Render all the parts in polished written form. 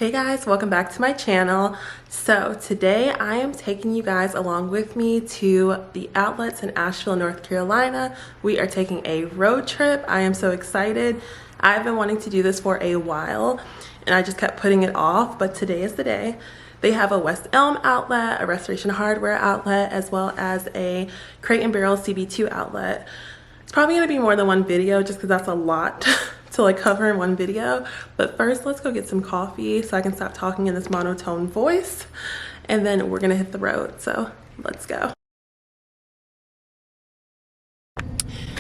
Hey guys, welcome back to my channel. So today I am taking you guys along with me to the outlets in Asheville, North Carolina. We are taking a road trip. I am so excited. I've been wanting to do this for a while and I just kept putting it off, but today is the day. They have a West Elm outlet, a Restoration Hardware outlet, as well as a Crate and Barrel CB2 outlet. It's probably gonna be more than one video just because that's a lot to like cover in one video. But first, let's go get some coffee so I can stop talking in this monotone voice. And then we're gonna hit the road, so let's go.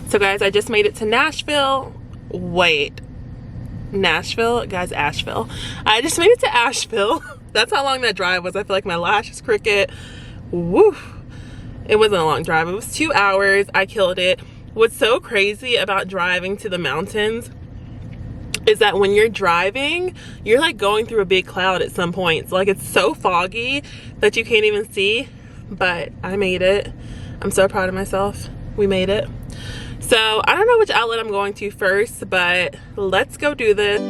So guys, I just made it to Nashville. Wait, Nashville? Guys, Asheville. I just made it to Asheville. That's how long that drive was. I feel like my lash is crooked. Woo! It wasn't a long drive. It was 2 hours. I killed it. What's so crazy about driving to the mountains is that when you're driving, you're like going through a big cloud at some points. Like it's so foggy that you can't even see, but I made it. I'm so proud of myself. We made it. So I don't know which outlet I'm going to first, but let's go do this.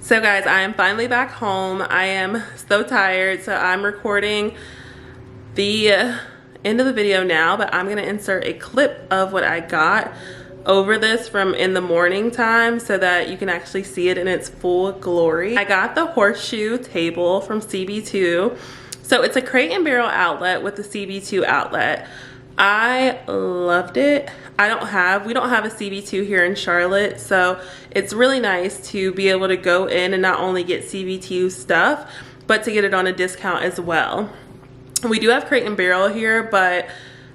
So guys, I am finally back home. I am so tired, so I'm recording the end of the video now, but I'm gonna insert a clip of what I got over this from in the morning time so that you can actually see it in its full glory. I got the horseshoe table from CB2. So it's a Crate and Barrel outlet with the CB2 outlet. I loved it. We don't have a CB2 here in Charlotte, so it's really nice to be able to go in and not only get CB2 stuff, but to get it on a discount as well. We do have Crate and Barrel here, but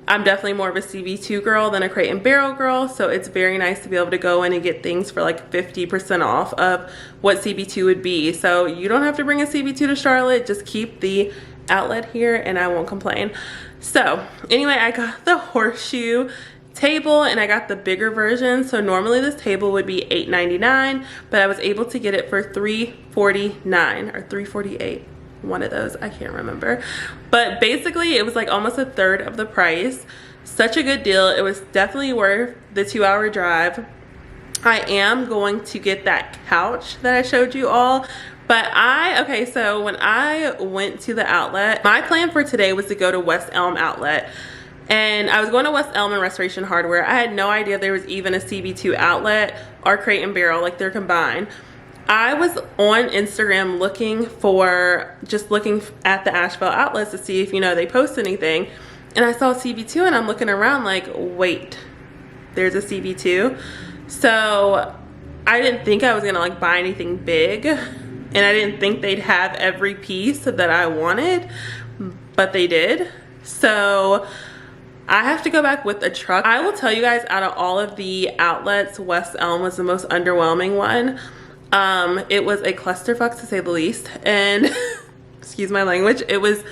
I'm definitely more of a CB2 girl than a Crate and Barrel girl, so it's very nice to be able to go in and get things for like 50% off of what CB2 would be. So you don't have to bring a CB2 to Charlotte, just keep the outlet here and I won't complain. So anyway, I got the horseshoe table and I got the bigger version. So normally this table would be $8.99, but I was able to get it for $3.49 or $3.48. One of those, I can't remember, but basically it was like almost a third of the price. Such a good deal. It was definitely worth the 2-hour drive. I am going to get that couch that I showed you all, but okay, so when I went to the outlet, my plan for today was to go to West Elm outlet, and I was going to West Elm and Restoration Hardware. I had no idea there was even a CB2 outlet or Crate and Barrel, like they're combined. I was on Instagram looking at the Asheville outlets to see if, they post anything. And I saw CB2 and I'm looking around like, wait, there's a CB2. So I didn't think I was gonna like buy anything big. And I didn't think they'd have every piece that I wanted, but they did. So I have to go back with a truck. I will tell you guys, out of all of the outlets, West Elm was the most underwhelming one. It was a clusterfuck to say the least, and excuse my language, it was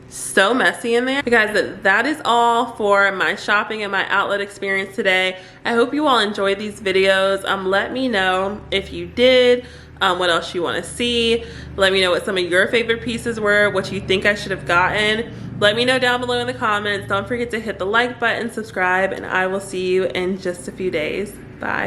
so messy in there. Guys, that is all for my shopping and my outlet experience today. I hope you all enjoyed these videos. Let me know if you did, what else you want to see. Let me know what some of your favorite pieces were, what you think I should have gotten. Let me know down below in the comments. Don't forget to hit the like button, subscribe, and I will see you in just a few days. Bye.